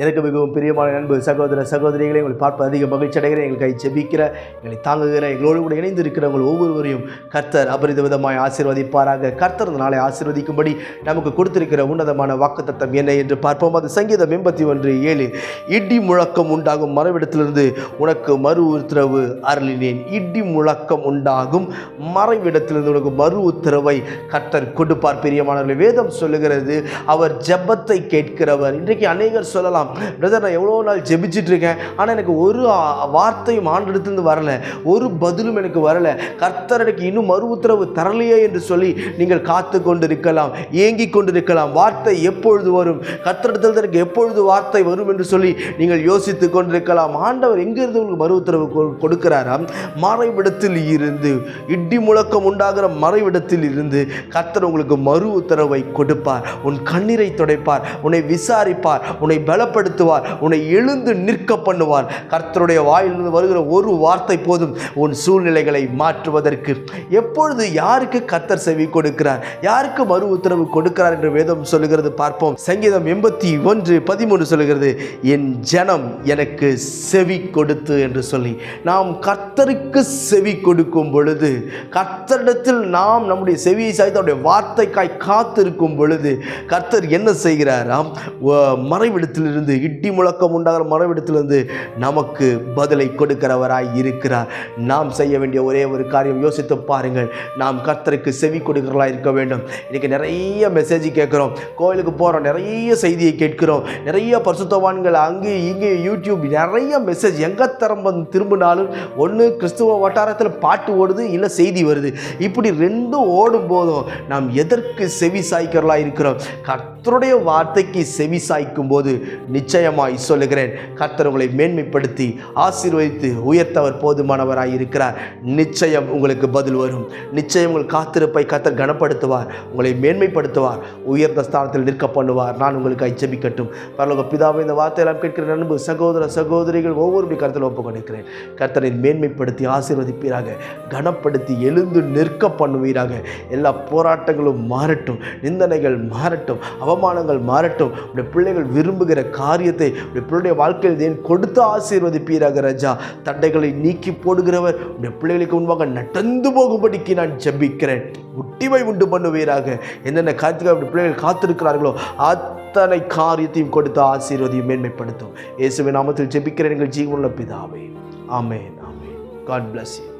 எனக்கு மிகவும் பிரியமான நண்பு சகோதர சகோதரிகளை உங்களை பார்ப்பது அதிக மகிழ்ச்சி அடைகிறேன். எங்கள் கை செபிக்கிற, எங்களை தாங்குகிற, எங்களோடு கூட இணைந்து இருக்கிறவங்க ஒவ்வொருவரையும் கர்த்தர் அபரித விதமாய் ஆசீர்வதிப்பாராக. கர்த்தர் இந்த நாளை ஆசீர்வதிக்கும்படி நமக்கு கொடுத்திருக்கிற உன்னதமான வாக்குத்தத்தம் என்ன என்று பார்ப்போம். அது சங்கீதம் 81:7. இடி முழக்கம் உண்டாகும் மறைவிடத்திலிருந்து உனக்கு மறு உத்தரவு அருளினேன். இடி முழக்கம் உண்டாகும் மறைவிடத்திலிருந்து உனக்கு மறு உத்தரவை கர்த்தர் கொடுப்பார். பிரியமானவர்களே, வேதம் சொல்லுகிறது அவர் ஜெபத்தை கேட்கிறவர். இன்றைக்கு அநேகர் சொல்லலாம், பிரதர் நான் எவ்வளோ நாள் ஜெபிச்சுட்டு இருக்கேன், ஆனால் எனக்கு ஒரு வார்த்தையும் ஆண்டெடுத்து வரல, ஒரு பதிலும் எனக்கு வரல, கர்த்தர் எனக்கு இன்னும் மறு உத்தரவு தரலையே என்று சொல்லி நீங்கள் காத்து கொண்டு இருக்கலாம், ஏங்கி கொண்டு இருக்கலாம். வார்த்தை எப்பொழுது வரும், கர்த்தரிடத்தில் எனக்கு எப்பொழுது வார்த்தை வரும் என்று சொல்லி நீங்கள் யோசித்து கொண்டிருக்கலாம். ஆண்டவர் எங்கிருந்து உங்களுக்கு மறு உத்தரவு கொடுக்கிறாராம்? மறைவிடத்தில் இருந்து, இடி முழக்கம் உண்டாகிற மறைவிடத்தில் இருந்து கர்த்தர் உங்களுக்கு மறு உத்தரவை கொடுப்பார். உன் கண்ணீரை துடைப்பார், உன்னை விசாரிப்பார், உன்னை பலப்படுத்துவார், உன்னை எழுந்து நிற்க பண்ணுவார். கர்த்தருடைய வாயிலிருந்து வருகிற ஒரு வார்த்தை போதும் உன் சூழ்நிலைகளை மாற்றுவதற்கு. எப்பொழுது யாருக்கு கர்த்தர் செவி கொடுக்கிறார், யாருக்கு மறு உத்தரவு கொடுக்கிறார் என்று வேதம் சொல்லுகிறது பார்ப்போம். சங்கீதம் 81:13 சொல்லுகிறது, என் ஜனம் எனக்கு செவி கொடுத்து என்று சொல்லி. நாம் கர்த்தருக்கு செவி கொடுக்கும் பொழுது, கர்த்தரிடத்தில் நாம் நம்முடைய செவியை சாய்த்து அவருடைய வார்த்தைக்காய் காத்திருக்கும் பொழுது கர்த்தர் என்ன செய்கிறாராம்? மறைவிடத்திலிருந்து, இடி முழக்கம் உண்டாகிற மறைவிடத்திலிருந்து நமக்கு பதிலை கொடுக்கிறவராய் இருக்கிறார். நாம் செய்ய வேண்டிய ஒரே ஒரு காரியம், யோசித்து பாருங்கள். நாம் கர்த்தருக்கு செவி கொடுக்கிறவர்களா இருக்க வேண்டும். இன்றைக்கி நிறைய மெசேஜ் கேட்குறோம், கோயிலுக்கு போகிறோம், நிறைய செய்தியை கேட்கிறோம், நிறைய பரிசுத்தவான்கள் அங்கே இங்கே யூடியூப் நிறைய மெசேஜ். எங்கே திரும்பினாலும் ஒன்று கிறிஸ்துவ வட்டாரத்தில் பாட்டு ஓடுது, இல்லை செய்தி வருது. இப்படி ரெண்டும் ஓடும் போதும் நாம் எதற்கு செவி சாய்க்கிறவர்களா இருக்கிறோம்? கர்த்தருடைய வார்த்தைக்கு செவி சாய்க்கும் போது நிச்சயமாய் சொல்லுகிறேன், கர்த்தர் உங்களை மேன்மைப்படுத்தி ஆசீர்வதித்து உயர்த்தவர் போதுமானவராய் இருக்கிறார். நிச்சயம் உங்களுக்கு பதில் வரும். நிச்சயம் உங்கள் காத்திருப்பை கர்த்தர் கனப்படுத்துவார், உங்களை மேன்மைப்படுத்துவார், உயர்ந்த ஸ்தானத்தில் நிற்க பண்ணுவார். நான் உங்களுக்கு ஜெபிக்கட்டும். பரலோக பிதாவே, இந்த வார்த்தையெல்லாம் கேட்கிற நண்பு சகோதர சகோதரிகள் ஒவ்வொருடைய கருத்தில் ஒப்பு கொடுக்கிறேன். கர்த்தரை மேன்மைப்படுத்தி ஆசீர்வதிப்பீராக, கனப்படுத்தி எழுந்து நிற்க பண்ணுவீராக. எல்லா போராட்டங்களும் மாறட்டும், நிந்தனைகள் மாறட்டும், அவமானங்கள் மாறட்டும். உடைய பிள்ளைகள் விரும்புகிற காரியத்தை உடைய பிள்ளைடைய வாழ்க்கையில் ஏன் கொடுத்து ஆசீர்வதிப்பீராக ராஜா. தடைகளை நீக்கி போடுகிறவர் உடைய பிள்ளைகளுக்கு முன்பாக நடந்து போகும்படிக்கு நான் ஜெபிக்கிறேன். முட்டிமை உண்டு பண்ணுவீராக. என்னென்ன காரியத்துக்கு அப்படி பிள்ளைகள் காத்திருக்கிறார்களோ அத்தனை காரியத்தையும் கொடுத்து ஆசீர்வதியும் மேன்மைப்படுத்தும். இயேசுவின் நாமத்தில் ஜெபிக்கிறேன் எங்கள் ஜீவனுள்ள பிதாவே. ஆமென், ஆமென். God bless you.